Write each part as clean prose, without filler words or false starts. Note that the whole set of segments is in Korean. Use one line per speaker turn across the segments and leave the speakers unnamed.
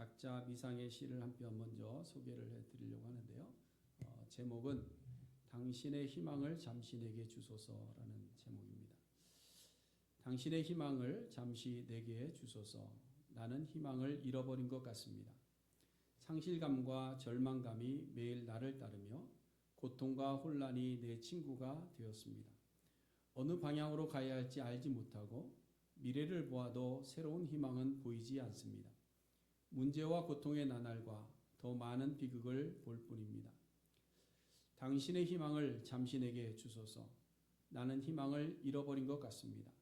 각자 미상의 시를 한 편 먼저 소개를 해드리려고 하는데요. 제목은 당신의 희망을 잠시 내게 주소서라는 제목입니다. 당신의 희망을 잠시 내게 주소서. 나는 희망을 잃어버린 것 같습니다. 상실감과 절망감이 매일 나를 따르며 고통과 혼란이 내 친구가 되었습니다. 어느 방향으로 가야 할지 알지 못하고 미래를 보아도 새로운 희망은 보이지 않습니다. 문제와 고통의 나날과 더 많은 비극을 볼 뿐입니다. 당신의 희망을 잠시 내게 주소서. 나는 희망을 잃어버린 것 같습니다.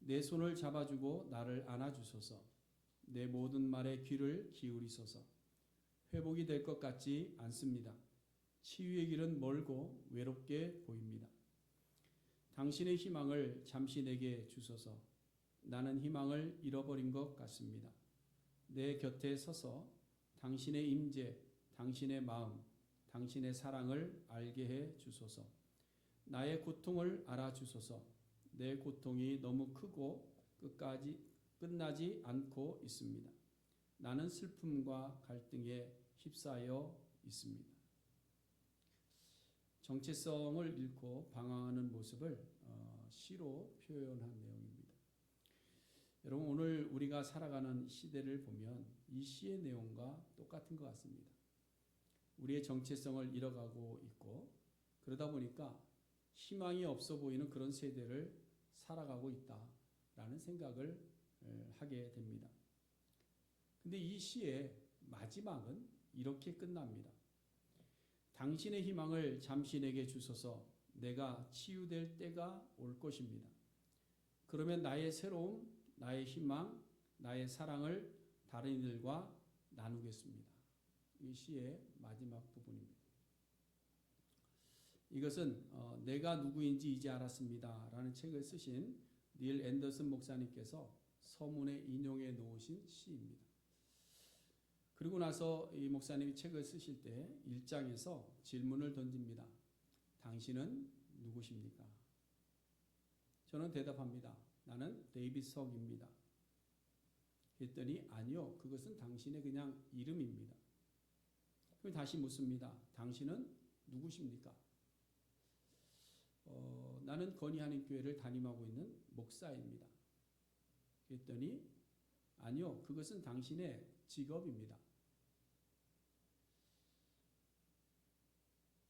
내 손을 잡아주고 나를 안아주소서. 내 모든 말에 귀를 기울이소서. 회복이 될 것 같지 않습니다. 치유의 길은 멀고 외롭게 보입니다. 당신의 희망을 잠시 내게 주소서. 나는 희망을 잃어버린 것 같습니다. 내 곁에 서서 당신의 임재, 당신의 마음, 당신의 사랑을 알게 해 주소서. 나의 고통을 알아주소서. 내 고통이 너무 크고 끝나지 않고 있습니다. 나는 슬픔과 갈등에 휩싸여 있습니다. 정체성을 잃고 방황하는 모습을 시로 표현한 내용입니다. 여러분, 오늘 우리가 살아가는 시대를 보면 이 시의 내용과 똑같은 것 같습니다. 우리의 정체성을 잃어가고 있고 그러다 보니까 희망이 없어 보이는 그런 세대를 살아가고 있다라는 생각을 하게 됩니다. 근데 이 시의 마지막은 이렇게 끝납니다. 당신의 희망을 잠시 내게 주소서. 내가 치유될 때가 올 것입니다. 그러면 나의 새로움, 나의 희망, 나의 사랑을 다른 이들과 나누겠습니다. 이 시의 마지막 부분입니다. 이것은 내가 누구인지 이제 알았습니다 라는 책을 쓰신 닐 앤더슨 목사님께서 서문에 인용해 놓으신 시입니다. 그리고 나서 이 목사님이 책을 쓰실 때 1장에서 질문을 던집니다. 당신은 누구십니까? 저는 대답합니다. 나는 데이빗 석입니다. 그랬더니 아니요, 그것은 당신의 그냥 이름입니다. 그럼 다시 묻습니다. 당신은 누구십니까? 나는 건의하는 교회를 담임하고 있는 목사입니다. 그랬더니 아니요, 그것은 당신의 직업입니다.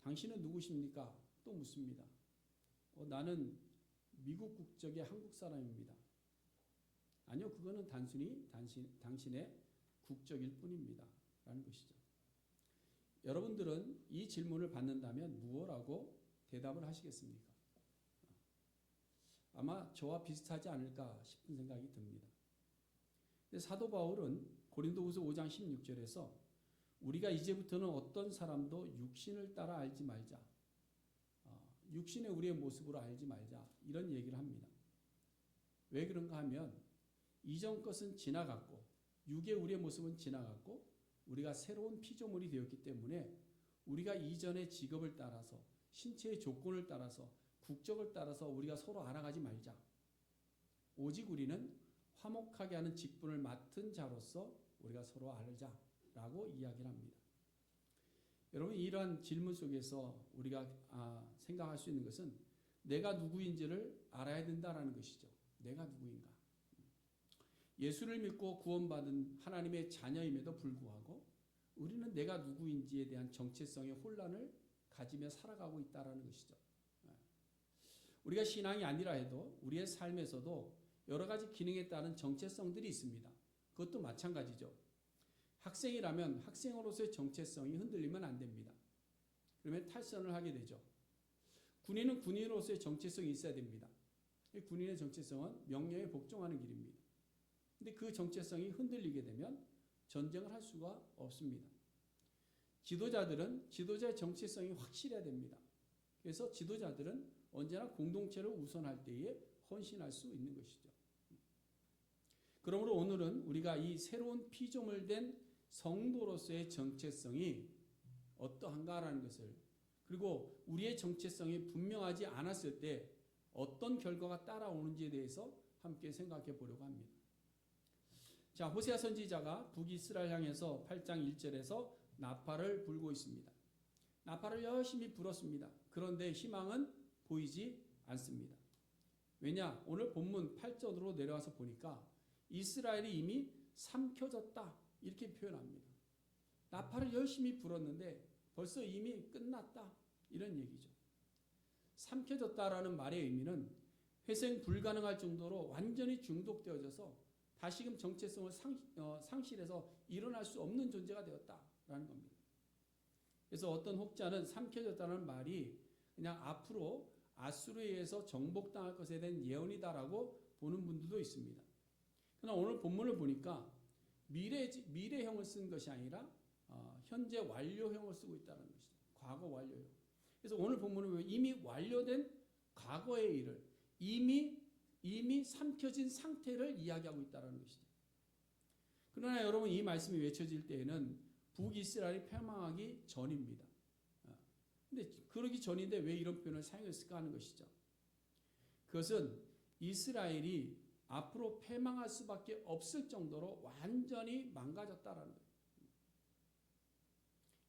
당신은 누구십니까? 또 묻습니다. 나는 미국 국적의 한국 사람입니다. 아니요, 그거는 단순히 당신의 국적일 뿐입니다. 라는 것이죠. 여러분들은 이 질문을 받는다면 무엇라고 대답을 하시겠습니까? 아마 저와 비슷하지 않을까 싶은 생각이 듭니다. 사도 바울은 고린도후서 5장 16절에서 우리가 이제부터는 어떤 사람도 육신을 따라 알지 말자. 육신의 우리의 모습으로 알지 말자. 이런 얘기를 합니다. 왜 그런가 하면 이전 것은 지나갔고 육의 우리의 모습은 지나갔고 우리가 새로운 피조물이 되었기 때문에 우리가 이전의 직업을 따라서 신체의 조건을 따라서 국적을 따라서 우리가 서로 알아가지 말자. 오직 우리는 화목하게 하는 직분을 맡은 자로서 우리가 서로 알자라고 이야기를 합니다. 여러분, 이러한 질문 속에서 우리가 생각할 수 있는 것은 내가 누구인지를 알아야 된다는 것이죠. 내가 누구인가. 예수를 믿고 구원받은 하나님의 자녀임에도 불구하고 우리는 내가 누구인지에 대한 정체성의 혼란을 가지며 살아가고 있다는 것이죠. 우리가 신앙이 아니라 해도 우리의 삶에서도 여러 가지 기능에 따른 정체성들이 있습니다. 그것도 마찬가지죠. 학생이라면 학생으로서의 정체성이 흔들리면 안 됩니다. 그러면 탈선을 하게 되죠. 군인은 군인으로서의 정체성이 있어야 됩니다. 군인의 정체성은 명령에 복종하는 길입니다. 근데 그 정체성이 흔들리게 되면 전쟁을 할 수가 없습니다. 지도자들은 지도자의 정체성이 확실해야 됩니다. 그래서 지도자들은 언제나 공동체를 우선할 때에 헌신할 수 있는 것이죠. 그러므로 오늘은 우리가 이 새로운 피조물 된 성도로서의 정체성이 어떠한가라는 것을, 그리고 우리의 정체성이 분명하지 않았을 때 어떤 결과가 따라오는지에 대해서 함께 생각해 보려고 합니다. 자, 호세아 선지자가 북이스라엘 향해서 8장 1절에서 나팔을 불고 있습니다. 나팔을 열심히 불었습니다. 그런데 희망은 보이지 않습니다. 왜냐? 오늘 본문 8절으로 내려와서 보니까 이스라엘이 이미 삼켜졌다 이렇게 표현합니다. 나팔을 열심히 불었는데 벌써 이미 끝났다 이런 얘기죠. 삼켜졌다라는 말의 의미는 회생 불가능할 정도로 완전히 중독되어져서 다시금 정체성을 상실해서 일어날 수 없는 존재가 되었다라는 겁니다. 그래서 어떤 혹자는 삼켜졌다는 말이 그냥 앞으로 아수르에 의해서 정복당할 것에 대한 예언이다라고 보는 분들도 있습니다. 그러나 오늘 본문을 보니까 미래형을 쓴 것이 아니라 현재 완료형을 쓰고 있다는 것이죠. 과거 완료형. 그래서 오늘 본문은 보면 이미 완료된 과거의 일을 이미 삼켜진 상태를 이야기하고 있다는 것이죠. 그러나 여러분 이 말씀이 외쳐질 때에는 북이스라엘이 패망하기 전입니다. 근데 그러기 전인데 왜 이런 표현을 사용했을까 하는 것이죠. 그것은 이스라엘이 앞으로 패망할 수밖에 없을 정도로 완전히 망가졌다라는 거예요.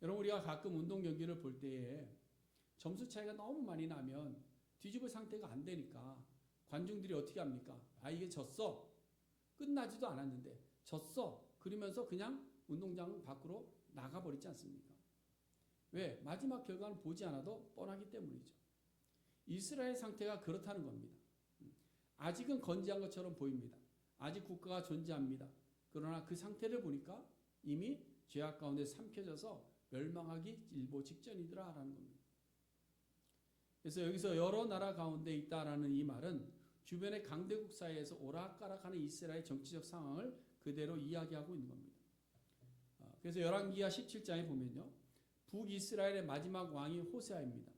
여러분 우리가 가끔 운동 경기를 볼 때에 점수 차이가 너무 많이 나면 뒤집을 상태가 안 되니까 관중들이 어떻게 합니까? 아 이게 졌어. 끝나지도 않았는데 졌어. 그러면서 그냥 운동장 밖으로 나가버리지 않습니까? 왜? 마지막 결과는 보지 않아도 뻔하기 때문이죠. 이스라엘 상태가 그렇다는 겁니다. 아직은 건재한 것처럼 보입니다. 아직 국가가 존재합니다. 그러나 그 상태를 보니까 이미 죄악 가운데 삼켜져서 멸망하기 일보 직전이더라라는 겁니다. 그래서 여기서 여러 나라 가운데 있다라는 이 말은 주변의 강대국 사이에서 오락가락하는 이스라엘 정치적 상황을 그대로 이야기하고 있는 겁니다. 그래서 열왕기하 17장에 보면요. 북이스라엘의 마지막 왕이 호세아입니다.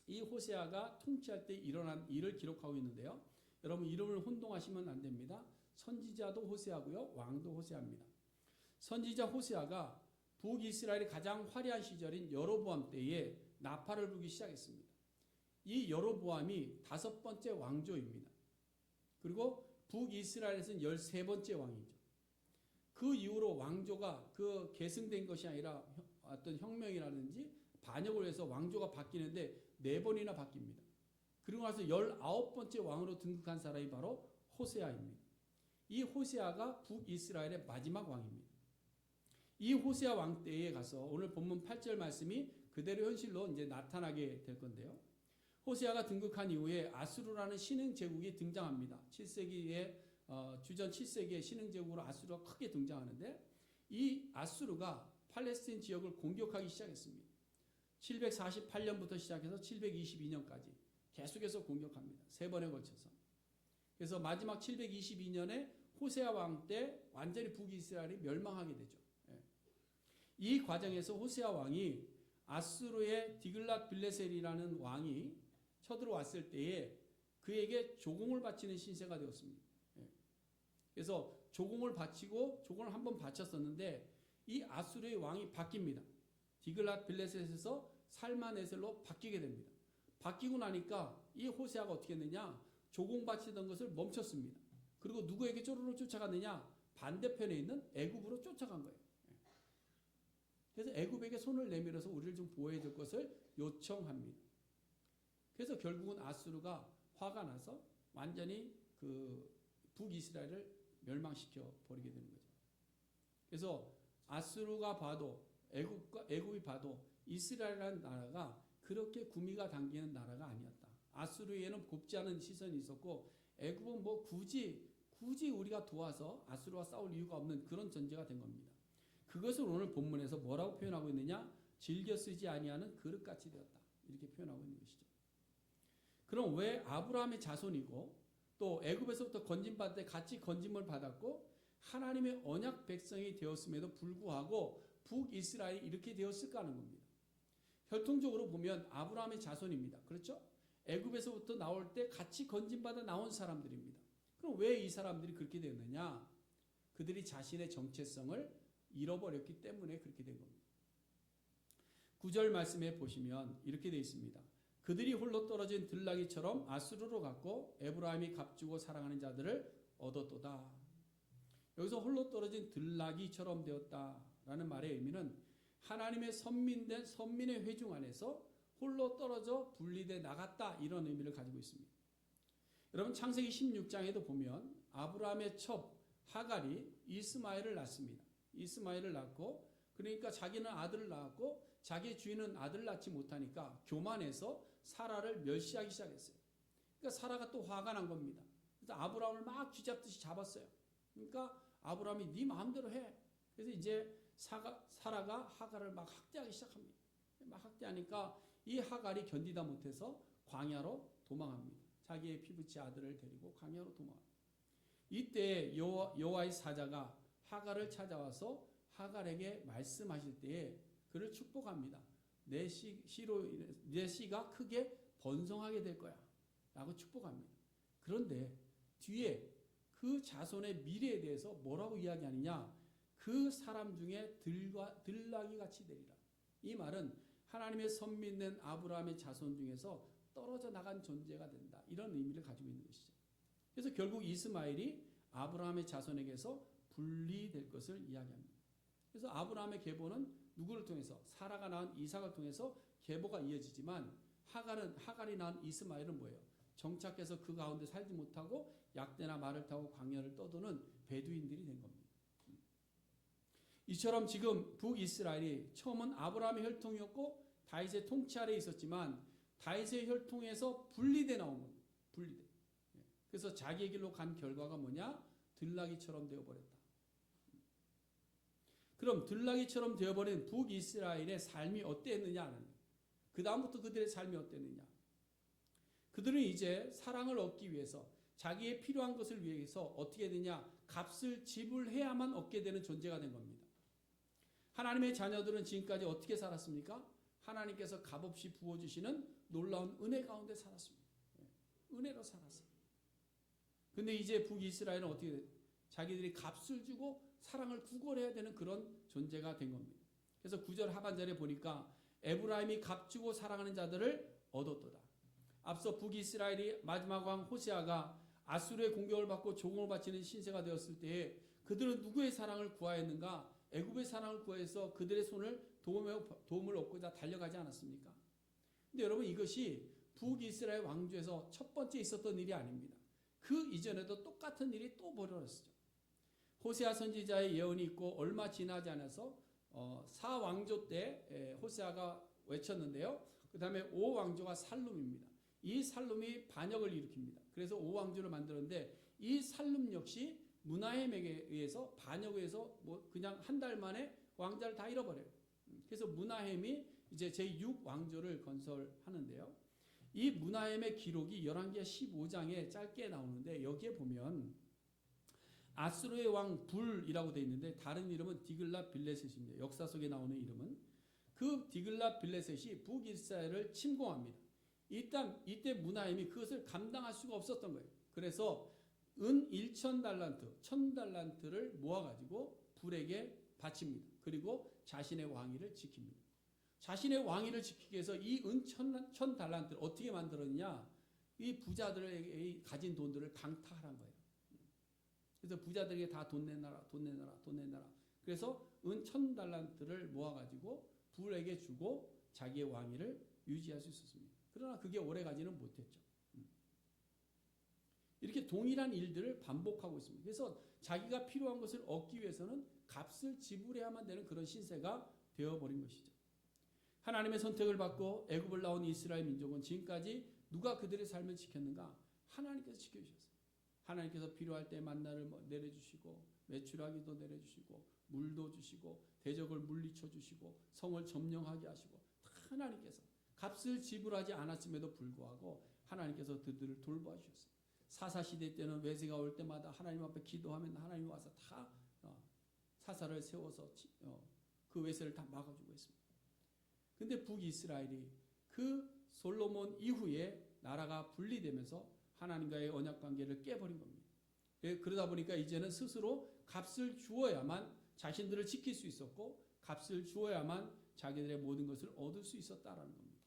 이 호세아가 통치할 때 일어난 일을 기록하고 있는데요. 여러분 이름을 혼동하시면 안 됩니다. 선지자도 호세아고요. 왕도 호세아입니다. 선지자 호세아가 북이스라엘의 가장 화려한 시절인 여로보암 때에 나팔을 불기 시작했습니다. 이 여로보암이 5번째 왕조입니다. 그리고 북이스라엘에서는 13번째 왕이죠. 그 이후로 왕조가 그 계승된 것이 아니라 어떤 혁명이라든지 반역을 해서 왕조가 바뀌는데 4번이나 바뀝니다. 그리고 나서 19번째 왕으로 등극한 사람이 바로 호세아입니다. 이 호세아가 북이스라엘의 마지막 왕입니다. 이 호세아 왕 때에 가서 오늘 본문 8절 말씀이 그대로 현실로 이제 나타나게 될 건데요. 호세아가 등극한 이후에 아수르라는 신흥 제국이 등장합니다. 7세기에 주전 7세기의 신흥 제국으로 아수르가 크게 등장하는데 이 아수르가 팔레스틴 지역을 공격하기 시작했습니다. 748년부터 시작해서 722년까지 계속해서 공격합니다. 3번에 걸쳐서. 그래서 마지막 722년에 호세아 왕 때 완전히 북이스라엘이 멸망하게 되죠. 이 과정에서 호세아 왕이 아수르의 디글랏 빌레셀이라는 왕이 쳐들어왔을 때에 그에게 조공을 바치는 신세가 되었습니다. 그래서 조공을 바치고 조공을 한번 바쳤었는데 이 아수르의 왕이 바뀝니다. 디글랏 빌레셋에서 살마네셀로 바뀌게 됩니다. 바뀌고 나니까 이 호세아가 어떻게 했느냐? 조공 바치던 것을 멈췄습니다. 그리고 누구에게 쪼르르 쫓아갔느냐? 반대편에 있는 애굽으로 쫓아간 거예요. 그래서 애굽에게 손을 내밀어서 우리를 좀 보호해 줄 것을 요청합니다. 그래서 결국은 아수르가 화가 나서 완전히 그 북이스라엘을 멸망시켜 버리게 되는 거죠. 그래서 아수르가 봐도 애굽이 봐도 이스라엘이라는 나라가 그렇게 구미가 당기는 나라가 아니었다. 아수르에는 곱지 않은 시선이 있었고 애굽은 뭐 굳이 우리가 도와서 아수르와 싸울 이유가 없는 그런 전제가 된 겁니다. 그것을 오늘 본문에서 뭐라고 표현하고 있느냐? 즐겨 쓰지 아니하는 그릇같이 되었다. 이렇게 표현하고 있는 것이죠. 그럼 왜 아브라함의 자손이고 또 애굽에서부터 건진받을 때 같이 건짐을 받았고 하나님의 언약 백성이 되었음에도 불구하고 북이스라엘이 이렇게 되었을까 하는 겁니다. 혈통적으로 보면 아브라함의 자손입니다. 그렇죠? 애굽에서부터 나올 때 같이 건진받아 나온 사람들입니다. 그럼 왜 이 사람들이 그렇게 되었느냐? 그들이 자신의 정체성을 잃어버렸기 때문에 그렇게 된 겁니다. 9절 말씀에 보시면 이렇게 되어 있습니다. 그들이 홀로 떨어진 들나귀처럼 아수르로 갔고 에브라임이 값주고 사랑하는 자들을 얻었도다. 여기서 홀로 떨어진 들나귀처럼 되었다라는 말의 의미는 하나님의 선민의 회중 안에서 홀로 떨어져 분리돼 나갔다, 이런 의미를 가지고 있습니다. 여러분, 창세기 16장에도 보면 아브라함의 첩 하갈이 이스마엘을 낳습니다. 이스마엘을 낳고, 그러니까 자기는 아들을 낳았고 자기 주인은 아들을 낳지 못하니까 교만해서 사라를 멸시하기 시작했어요. 그러니까 사라가 또 화가 난 겁니다. 그래서 아브라함을 막 쥐잡듯이 잡았어요. 그러니까 아브라함이 네 마음대로 해. 그래서 이제 사라가 하갈을 막 학대하기 시작합니다. 막 학대하니까 이 하갈이 견디다 못해서 광야로 도망합니다. 자기의 피부치 아들을 데리고 광야로 도망합니다. 이때 여호와의 사자가 하갈을 찾아와서 하갈에게 말씀하실 때에 그를 축복합니다. 내 씨가 크게 번성하게 될 거야 라고 축복합니다. 그런데 뒤에 그 자손의 미래에 대해서 뭐라고 이야기하느냐, 그 사람 중에 들나귀 같이 되리라. 이 말은 하나님의 선 믿는 아브라함의 자손 중에서 떨어져 나간 존재가 된다, 이런 의미를 가지고 있는 것이죠. 그래서 결국 이스마엘이 아브라함의 자손에게서 분리될 것을 이야기합니다. 그래서 아브라함의 계보는 누구를 통해서? 사라가 낳은 이삭을 통해서 계보가 이어지지만 하갈이 낳은 이스마엘은 뭐예요? 정착해서 그 가운데 살지 못하고 약대나 말을 타고 광야를 떠도는 베두인들이 된 겁니다. 이처럼 지금 북이스라엘이 처음은 아브라함의 혈통이었고 다윗의 통치 아래에 있었지만 다윗의 혈통에서 분리돼 나온 겁니다. 분리돼. 그래서 자기의 길로 간 결과가 뭐냐? 들나귀처럼 되어버렸다. 그럼 들나귀처럼 되어버린 북이스라엘의 삶이 어땠느냐? 그 다음부터 그들의 삶이 어땠느냐? 그들은 이제 사랑을 얻기 위해서, 자기의 필요한 것을 위해서 어떻게 되냐? 값을 지불해야만 얻게 되는 존재가 된 겁니다. 하나님의 자녀들은 지금까지 어떻게 살았습니까? 하나님께서 값없이 부어주시는 놀라운 은혜 가운데 살았습니다. 은혜로 살았어요. 근데 이제 북이스라엘은 어떻게 돼요? 자기들이 값을 주고 사랑을 구걸해야 되는 그런 존재가 된 겁니다. 그래서 9절 하반절에 보니까 에브라임이 값주고 사랑하는 자들을 얻었도다. 앞서 북이스라엘이 마지막 왕 호세아가 아수르의 공격을 받고 조공을 바치는 신세가 되었을 때에 그들은 누구의 사랑을 구하였는가? 애굽의 사랑을 구해서 그들의 손을 도움을 얻고자 달려가지 않았습니까? 근데 여러분, 이것이 북이스라엘 왕조에서 첫 번째 있었던 일이 아닙니다. 그 이전에도 똑같은 일이 또 벌어졌죠. 호세아 선지자의 예언이 있고 얼마 지나지 않아서 4왕조 때 호세아가 외쳤는데요. 그 다음에 5왕조가 살룸입니다. 이 살룸이 반역을 일으킵니다. 그래서 5왕조를 만들었는데 이 살룸 역시 문하햄에게 의해서 반역에 의해서 그냥 한 달 만에 왕자를 다 잃어버려요. 그래서 문하햄이 이제 제6왕조를 건설하는데요. 이 문하햄의 기록이 열왕기하 15장에 짧게 나오는데 여기에 보면 아수르의 왕 불이라고 되어 있는데 다른 이름은 디글랏 빌레셋입니다. 역사 속에 나오는 이름은 그 디글랏 빌레셋이 북이스라엘을 침공합니다. 이때 문하햄이 그것을 감당할 수가 없었던 거예요. 그래서 은 1,000달란트, 1,000달란트를 모아가지고 불에게 바칩니다. 그리고 자신의 왕위를 지킵니다. 자신의 왕위를 지키기 위해서 이 은 1,000달란트를 어떻게 만들었냐? 이 부자들에게 가진 돈들을 강탈한 거예요. 그래서 부자들에게 다 돈 내놔라. 그래서 은 1,000달란트를 모아가지고 불에게 주고 자기의 왕위를 유지할 수 있었습니다. 그러나 그게 오래가지는 못했죠. 이렇게 동일한 일들을 반복하고 있습니다. 그래서 자기가 필요한 것을 얻기 위해서는 값을 지불해야만 되는 그런 신세가 되어버린 것이죠. 하나님의 선택을 받고 애굽을 나온 이스라엘 민족은 지금까지 누가 그들의 삶을 지켰는가? 하나님께서 지켜주셨어요. 하나님께서 필요할 때 만나를 내려주시고 메추라기도 내려주시고 물도 주시고 대적을 물리쳐 주시고 성을 점령하게 하시고 하나님께서 값을 지불하지 않았음에도 불구하고 하나님께서 그들을 돌봐주셨어요. 사사시대 때는 외세가 올 때마다 하나님 앞에 기도하면 하나님이 와서 다 사사를 세워서 그 외세를 다 막아주고 있습니다. 근데 북이스라엘이 그 솔로몬 이후에 나라가 분리되면서 하나님과의 언약관계를 깨버린 겁니다. 그러다 보니까 이제는 스스로 값을 주어야만 자신들을 지킬 수 있었고 값을 주어야만 자기들의 모든 것을 얻을 수 있었다라는 겁니다.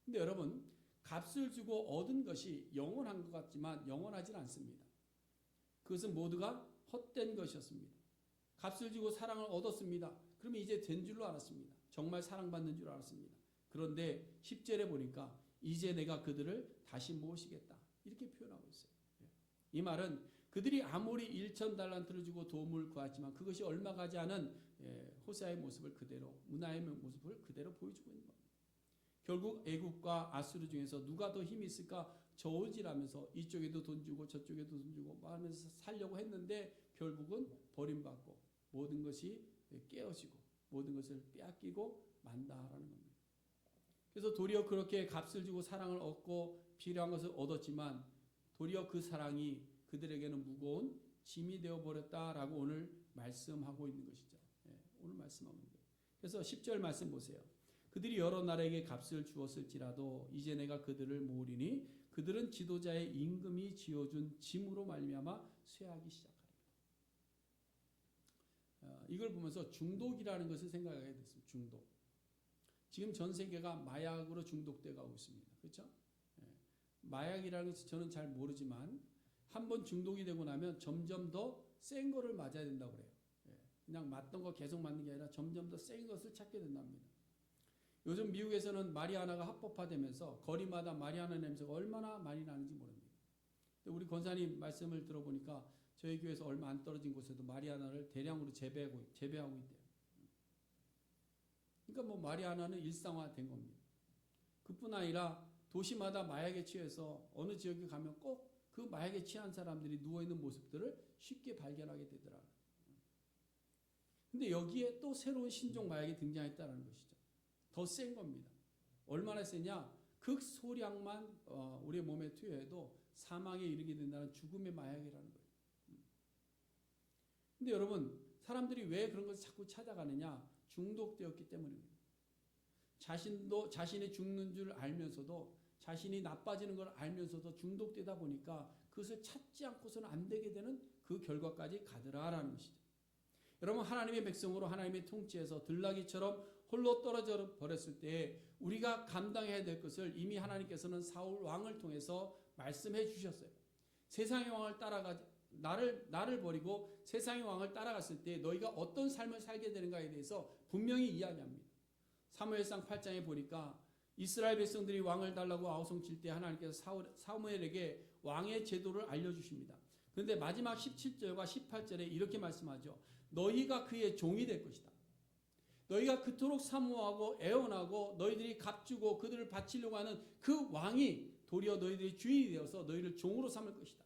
근데 여러분, 값을 주고 얻은 것이 영원한 것 같지만 영원하진 않습니다. 그것은 모두가 헛된 것이었습니다. 값을 주고 사랑을 얻었습니다. 그러면 이제 된 줄로 알았습니다. 정말 사랑받는 줄 알았습니다. 그런데 10절에 보니까 이제 내가 그들을 다시 모시겠다. 이렇게 표현하고 있어요. 이 말은 그들이 아무리 1,000달란트를 주고 도움을 구하지만 그것이 얼마 가지 않은 호세아의 모습을 그대로, 문하의 모습을 그대로 보여주고 있는 겁니다. 결국 애국과 아수르 중에서 누가 더 힘이 있을까 저울질하면서 이쪽에도 돈 주고 저쪽에도 돈 주고 하면서 살려고 했는데 결국은 버림받고 모든 것이 깨어지고 모든 것을 빼앗기고 만다라는 겁니다. 그래서 도리어 그렇게 값을 주고 사랑을 얻고 필요한 것을 얻었지만 도리어 그 사랑이 그들에게는 무거운 짐이 되어버렸다라고 오늘 말씀하고 있는 것이죠. 오늘 말씀하고 있는 거예요. 그래서 10절 말씀 보세요. 그들이 여러 나라에게 값을 주었을지라도 이제 내가 그들을 모으리니 그들은 지도자의 임금이 지어준 짐으로 말미암아 쇠하기 시작하리라. 이걸 보면서 중독이라는 것을 생각하게 됐습니다. 중독. 지금 전 세계가 마약으로 중독돼 가고 있습니다. 그렇죠? 마약이라는 것을 저는 잘 모르지만 한번 중독이 되고 나면 점점 더 센 거를 맞아야 된다고 그래요. 그냥 맞던 거 계속 맞는 게 아니라 점점 더 센 것을 찾게 된답니다. 요즘 미국에서는 마리아나가 합법화되면서 거리마다 마리아나 냄새가 얼마나 많이 나는지 모릅니다. 우리 권사님 말씀을 들어보니까 저희 교회에서 얼마 안 떨어진 곳에도 마리아나를 대량으로 재배하고 있대요. 그러니까 뭐 마리아나는 일상화된 겁니다. 그뿐 아니라 도시마다 마약에 취해서 어느 지역에 가면 꼭 그 마약에 취한 사람들이 누워있는 모습들을 쉽게 발견하게 되더라고요. 근데 여기에 또 새로운 신종 마약이 등장했다는 것이죠. 더 센 겁니다. 얼마나 세냐? 극소량만 우리의 몸에 투여해도 사망에 이르게 된다는 죽음의 마약이라는 거예요. 근데 여러분, 사람들이 왜 그런 것을 자꾸 찾아가느냐? 중독되었기 때문입니다. 자신이 죽는 줄 알면서도 자신이 나빠지는 걸 알면서도 중독되다 보니까 그것을 찾지 않고서는 안 되게 되는 그 결과까지 가더라라는 것이죠. 여러분, 하나님의 백성으로 하나님의 통치에서 들나귀처럼 홀로 떨어져 버렸을 때 우리가 감당해야 될 것을 이미 하나님께서는 사울 왕을 통해서 말씀해 주셨어요. 세상의 왕을 나를 버리고 세상의 왕을 따라갔을 때 너희가 어떤 삶을 살게 되는가에 대해서 분명히 이야기합니다. 사무엘상 8장에 보니까 이스라엘 백성들이 왕을 달라고 아우성칠 때 하나님께서 사무엘에게 왕의 제도를 알려주십니다. 그런데 마지막 17절과 18절에 이렇게 말씀하죠. 너희가 그의 종이 될 것이다. 너희가 그토록 사모하고 애원하고 너희들이 값주고 그들을 바치려고 하는 그 왕이 도리어 너희들의 주인이 되어서 너희를 종으로 삼을 것이다.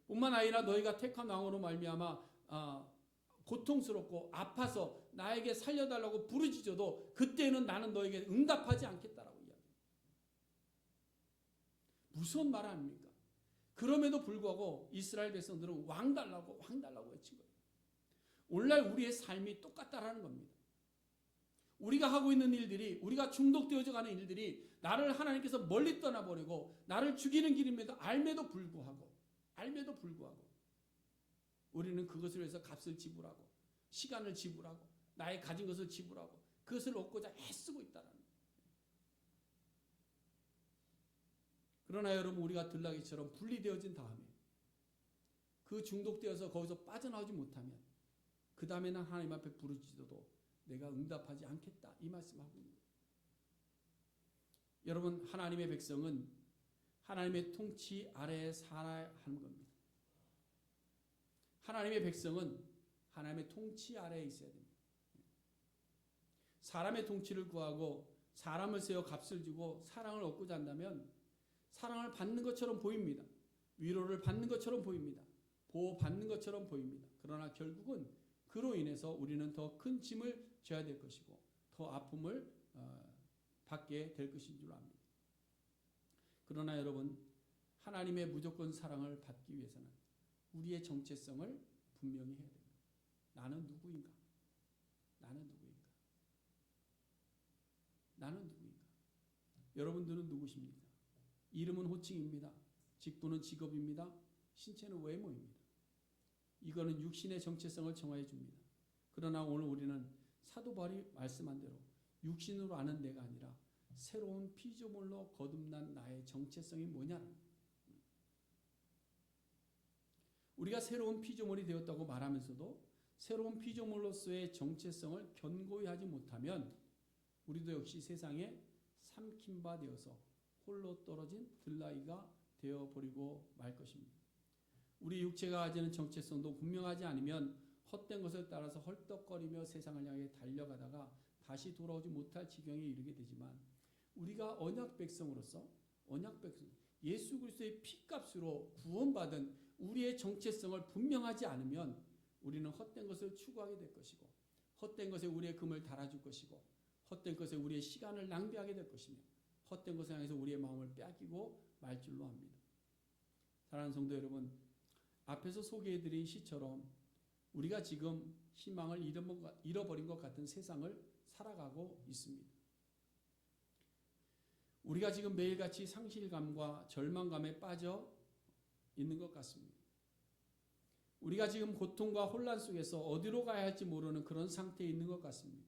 뿐만 아니라 너희가 택한 왕으로 말미암아 고통스럽고 아파서 나에게 살려달라고 부르짖어도 그때는 나는 너에게 응답하지 않겠다라고 이야기합니다. 무서운 말 아닙니까? 그럼에도 불구하고 이스라엘 백성들은 왕 달라고 외친 거예요. 오늘날 우리의 삶이 똑같다라는 겁니다. 우리가 하고 있는 일들이, 우리가 중독되어져 가는 일들이 나를 하나님께서 멀리 떠나버리고 나를 죽이는 길임에도 알매도 불구하고 우리는 그것을 위해서 값을 지불하고 시간을 지불하고 나의 가진 것을 지불하고 그것을 얻고자 애쓰고 있다는 거예요. 그러나 여러분, 우리가 들나귀처럼 분리되어진 다음에 그 중독되어서 거기서 빠져나오지 못하면 그 다음에는 하나님 앞에 부르짖어도 내가 응답하지 않겠다, 이 말씀하고 있는 거예요. 여러분, 하나님의 백성은 하나님의 통치 아래에 살아야 하는 겁니다. 하나님의 백성은 하나님의 통치 아래에 있어야 됩니다. 사람의 통치를 구하고 사람을 세워 값을 주고 사랑을 얻고자 한다면 사랑을 받는 것처럼 보입니다. 위로를 받는 것처럼 보입니다. 보호받는 것처럼 보입니다. 그러나 결국은 그로 인해서 우리는 더 큰 짐을 져야 될 것이고 더 아픔을 받게 될 것인 줄 압니다. 그러나 여러분, 하나님의 무조건 사랑을 받기 위해서는 우리의 정체성을 분명히 해야 됩니다. 나는 누구인가? 여러분들은 누구십니까? 이름은 호칭입니다. 직분은 직업입니다. 신체는 외모입니다. 이거는 육신의 정체성을 정하여 줍니다. 그러나 오늘 우리는 사도 바울이 말씀한 대로 육신으로 아는 내가 아니라 새로운 피조물로 거듭난 나의 정체성이 뭐냐? 우리가 새로운 피조물이 되었다고 말하면서도 새로운 피조물로서의 정체성을 견고히 하지 못하면 우리도 역시 세상에 삼킨 바 되어서 홀로 떨어진 들나이가 되어버리고 말 것입니다. 우리 육체가 가지는 정체성도 분명하지 않으면 헛된 것을 따라서 헐떡거리며 세상을 향해 달려가다가 다시 돌아오지 못할 지경에 이르게 되지만, 우리가 언약 백성으로서 예수 그리스도의 피값으로 구원받은 우리의 정체성을 분명하지 않으면 우리는 헛된 것을 추구하게 될 것이고, 헛된 것에 우리의 금을 달아줄 것이고, 헛된 것에 우리의 시간을 낭비하게 될 것이며, 헛된 것을 향해서 우리의 마음을 빼앗기고 말 줄로 합니다. 사랑하는 성도 여러분, 앞에서 소개해드린 시처럼 우리가 지금 희망을 잃어버린 것 같은 세상을 살아가고 있습니다. 우리가 지금 매일같이 상실감과 절망감에 빠져 있는 것 같습니다. 우리가 지금 고통과 혼란 속에서 어디로 가야 할지 모르는 그런 상태에 있는 것 같습니다.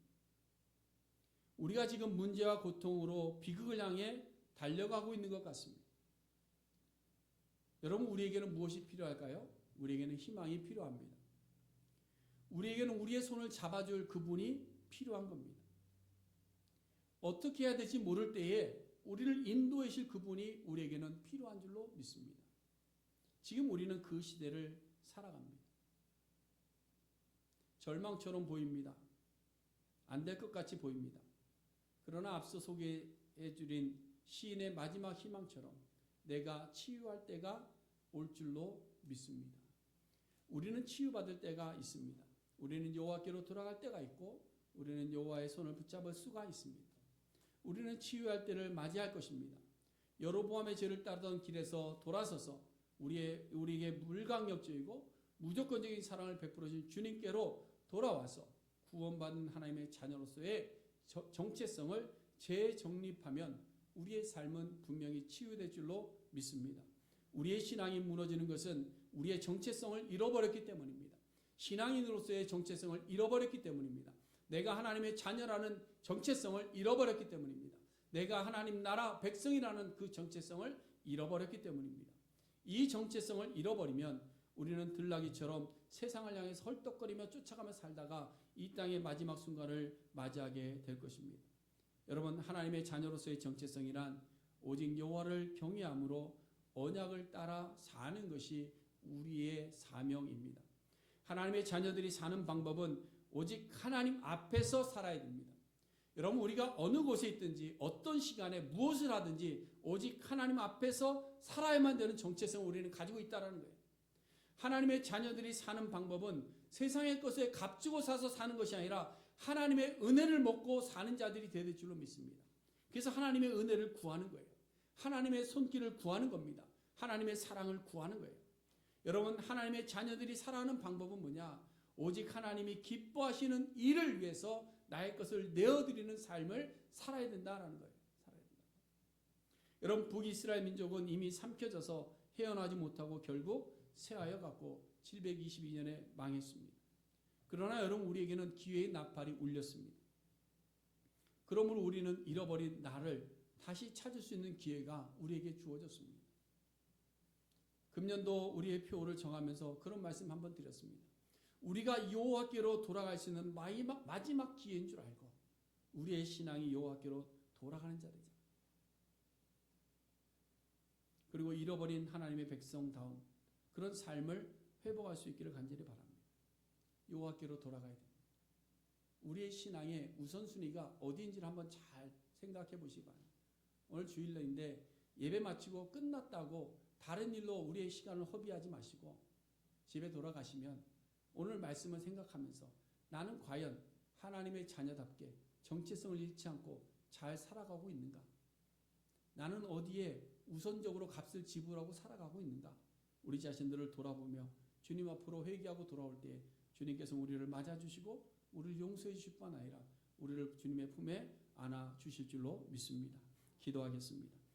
우리가 지금 문제와 고통으로 비극을 향해 달려가고 있는 것 같습니다. 여러분, 우리에게는 무엇이 필요할까요? 우리에게는 희망이 필요합니다. 우리에게는 우리의 손을 잡아줄 그분이 필요한 겁니다. 어떻게 해야 될지 모를 때에 우리를 인도해 주실 그분이 우리에게는 필요한 줄로 믿습니다. 지금 우리는 그 시대를 살아갑니다. 절망처럼 보입니다. 안 될 것 같이 보입니다. 그러나 앞서 소개해 드린 시인의 마지막 희망처럼 내가 치유할 때가 올 줄로 믿습니다. 우리는 치유받을 때가 있습니다. 우리는 여호와께로 돌아갈 때가 있고, 우리는 여호와의 손을 붙잡을 수가 있습니다. 우리는 치유할 때를 맞이할 것입니다. 여로보암의 죄를 따르던 길에서 돌아서서 우리에게 물강력적이고 무조건적인 사랑을 베풀어 주신 주님께로 돌아와서 구원받은 하나님의 자녀로서의 정체성을 재정립하면 우리의 삶은 분명히 치유될 줄로 믿습니다. 우리의 신앙이 무너지는 것은 우리의 정체성을 잃어버렸기 때문입니다. 신앙인으로서의 정체성을 잃어버렸기 때문입니다. 내가 하나님의 자녀라는 정체성을 잃어버렸기 때문입니다. 내가 하나님 나라 백성이라는 그 정체성을 잃어버렸기 때문입니다. 이 정체성을 잃어버리면 우리는 들나귀처럼 세상을 향해서 헐떡거리며 쫓아가며 살다가 이 땅의 마지막 순간을 맞이하게 될 것입니다. 여러분, 하나님의 자녀로서의 정체성이란 오직 여호와를 경외함으로 언약을 따라 사는 것이 우리의 사명입니다. 하나님의 자녀들이 사는 방법은 오직 하나님 앞에서 살아야 됩니다. 여러분, 우리가 어느 곳에 있든지 어떤 시간에 무엇을 하든지 오직 하나님 앞에서 살아야만 되는 정체성을 우리는 가지고 있다는 거예요. 하나님의 자녀들이 사는 방법은 세상의 것에 값주고 사서 사는 것이 아니라 하나님의 은혜를 먹고 사는 자들이 될 줄로 믿습니다. 그래서 하나님의 은혜를 구하는 거예요. 하나님의 손길을 구하는 겁니다. 하나님의 사랑을 구하는 거예요. 여러분, 하나님의 자녀들이 살아가는 방법은 뭐냐? 오직 하나님이 기뻐하시는 일을 위해서 나의 것을 내어드리는 삶을 살아야 된다는 거예요. 살아야 된다. 여러분, 북이스라엘 민족은 이미 삼켜져서 헤어나지 못하고 결국 쇠하여 갔고 722년에 망했습니다. 그러나 여러분, 우리에게는 기회의 나팔이 울렸습니다. 그러므로 우리는 잃어버린 나를 다시 찾을 수 있는 기회가 우리에게 주어졌습니다. 금년도 우리의 표를 정하면서 그런 말씀 한번 드렸습니다. 우리가 여호와께로 돌아갈 수 있는 마지막 기회인 줄 알고 우리의 신앙이 여호와께로 돌아가는 자리죠. 그리고 잃어버린 하나님의 백성다운 그런 삶을 회복할 수 있기를 간절히 바랍니다. 여호와께로 돌아가야 됩니다. 우리의 신앙의 우선순위가 어디인지를 한번 잘 생각해 보시기 바랍니다. 오늘 주일날인데 예배 마치고 끝났다고 다른 일로 우리의 시간을 허비하지 마시고 집에 돌아가시면 오늘 말씀을 생각하면서 나는 과연 하나님의 자녀답게 정체성을 잃지 않고 잘 살아가고 있는가? 나는 어디에 우선적으로 값을 지불하고 살아가고 있는가? 우리 자신들을 돌아보며 주님 앞으로 회개하고 돌아올 때 주님께서 우리를 맞아주시고 우리를 용서해 주실 뿐 아니라 우리를 주님의 품에 안아 주실 줄로 믿습니다. 기도하겠습니다.